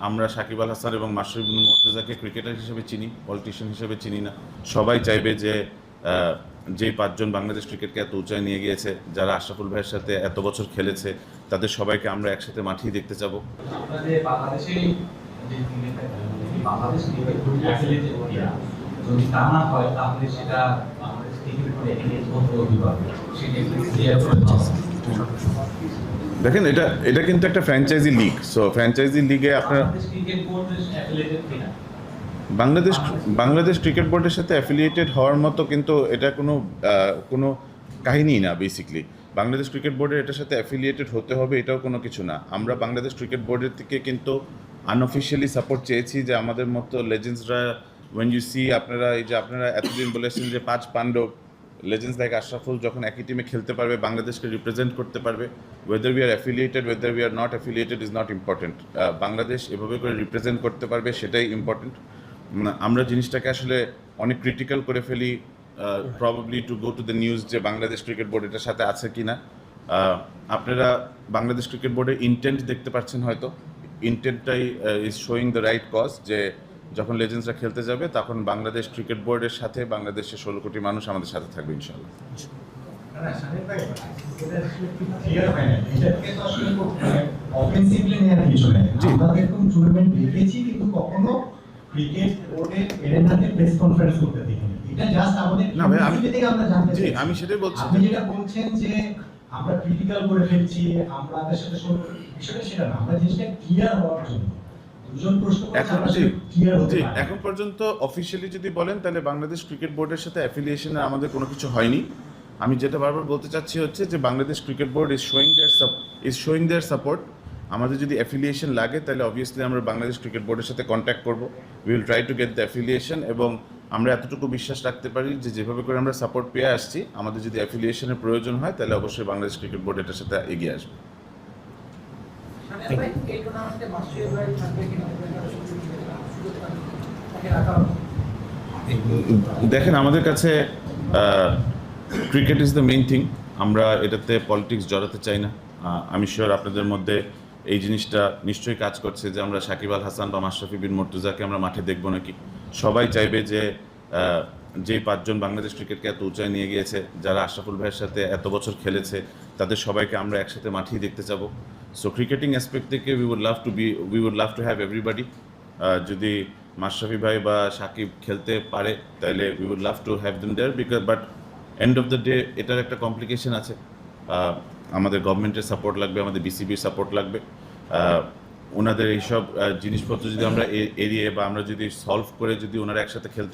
আমরা সাকিব আল হাসান এবং মাশরাফি বিন মুর্তজাকে ক্রিকেটার হিসেবে চিনি, পলিটিশিয়ান হিসেবে চিনি না। সবাই চাইবে যে যেই পাঁচজন বাংলাদেশ ক্রিকেটকে এত উঁচায় নিয়ে গিয়েছে, যারা আশরাফুল ভাইয়ের সাথে এত বছর খেলেছে, তাদের সবাইকে আমরা একসাথে মাঠেই দেখতে যাব। আপনাদের বাংলাদেশে যে বাংলাদেশ ক্রিকেট বোর্ড অ্যাফিলিয়েটেড ক্রীড়া যদি তা না হয় তাহলে সেটা বাংলাদেশ ক্রিকেট বোর্ডে এগিয়ে বন্ধ অভিভাবক সেটা ক্লিয়ার করে দেওয়া। দেখেন, এটা কিন্তু একটা ফ্র্যাঞ্চাইজি লিগ। সো ফ্র্যাঞ্চাইজি লিগে আপনার বাংলাদেশ ক্রিকেট বোর্ড অ্যাফিলিয়েটেড কিনা বাংলাদেশ ক্রিকেট বোর্ডের সাথে অ্যাফিলিয়েটেড হওয়ার মতো কিন্তু এটা কোনো কাহিনী না। বেসিকলি বাংলাদেশ ক্রিকেট বোর্ডের এটার সাথে অ্যাফিলিয়েটেড হতে হবে এটাও কোনো কিছু না। আমরা বাংলাদেশ ক্রিকেট বোর্ডের থেকে কিন্তু আনঅফিশিয়ালি সাপোর্ট চেয়েছি যে আমাদের মতো লেজেন্ডসরা, ওয়েন ইউ সি, আপনারা এতদিন বলেছেন যে 5 পাণ্ডব লেজেন্ডস লাইক আশরাফুল যখন একই টিমে খেলতে পারবে, বাংলাদেশকে রিপ্রেজেন্ট করতে পারবে, weather we are affiliated, weather we are not affiliated is not important. Bangladesh এভাবে করে রিপ্রেজেন্ট করতে পারবে সেটাই ইম্পর্টেন্ট। আমরা জিনিসটাকে আসলে অনেক ক্রিটিক্যাল করে ফেলি, probably to go to the news, যে বাংলাদেশ ক্রিকেট বোর্ড এটার সাথে আছে কি না। আপনারা বাংলাদেশ ক্রিকেট বোর্ডের ইন্টেন্ট দেখতে পাচ্ছেন, হয়তো ইন্টেন্টটাই is showing the right cause, যে যখন লেজেন্ডসরা খেলতে যাবে তখন বাংলাদেশ ক্রিকেট বোর্ডের সাথে বাংলাদেশের 16 কোটি মানুষ আমাদের সাথে থাকবে ইনশাআল্লাহ। না ভাই, আমি সেটাই বলছি। আপনি যেটা বলছেন যে আমরা ক্রিটিক্যাল করে ফেলছি, আমাদের সাথে বিষয়টা সেটা না, আমরা জিনিসটা ক্লিয়ার হওয়ার জন্য দুজন প্রশ্ন এখন পর্যন্ত অফিসিয়ালি যদি বলেন তাহলে বাংলাদেশ ক্রিকেট বোর্ডের সাথে অ্যাফিলিয়েশনে আমাদের কোনো কিছু হয়নি। আমি যেটা বারবার বলতে চাচ্ছি হচ্ছে যে Bangladesh cricket board is showing their support. আমাদের যদি অ্যাফিলিয়েশন লাগে তাহলে অবভিয়াসলি আমরা বাংলাদেশ ক্রিকেট বোর্ডের সাথে কন্ট্যাক্ট করব। We will try to get the affiliation, এবং আমরা এতটুকু বিশ্বাস রাখতে পারি যে যেভাবে করে আমরা সাপোর্ট পেয়ে আসছি, আমাদের যদি অ্যাফিলিয়েশনের প্রয়োজন হয় তাহলে অবশ্যই বাংলাদেশ ক্রিকেট বোর্ড এটার সাথে এগিয়ে আসবে। দেখেন, আমাদের কাছে cricket is the main thing. আমরা এটাতে পলিটিক্স জড়াতে চাই না। আমি শিওর আপনাদের মধ্যে এই জিনিসটা নিশ্চয়ই কাজ করছে যে আমরা সাকিব আল হাসান বা মাশরাফি বিন মুর্তজাকে আমরা মাঠে দেখবো নাকি। সবাই চাইবে যে যেই পাঁচজন বাংলাদেশ ক্রিকেটকে এত উঁচায় নিয়ে গিয়েছে, যারা আশরাফুল ভাইয়ের সাথে এত বছর খেলেছে, তাদের সবাইকে আমরা একসাথে মাঠেই দেখতে যাব। সো ক্রিকেটিং অ্যাসপেক্ট থেকে we would love to have everybody. যদি মাশরাফি ভাই বা সাকিব খেলতে পারে তাহলে we would love to have them there, but end of the day এটার একটা কমপ্লিকেশন আছে। আমাদের গভর্নমেন্টের সাপোর্ট লাগবে, আমাদের বিসিবির সাপোর্ট লাগবে। ওনাদের এইসব জিনিসপত্র যদি আমরা এড়িয়ে বা আমরা যদি সলভ করে যদি ওনারা একসাথে খেলতে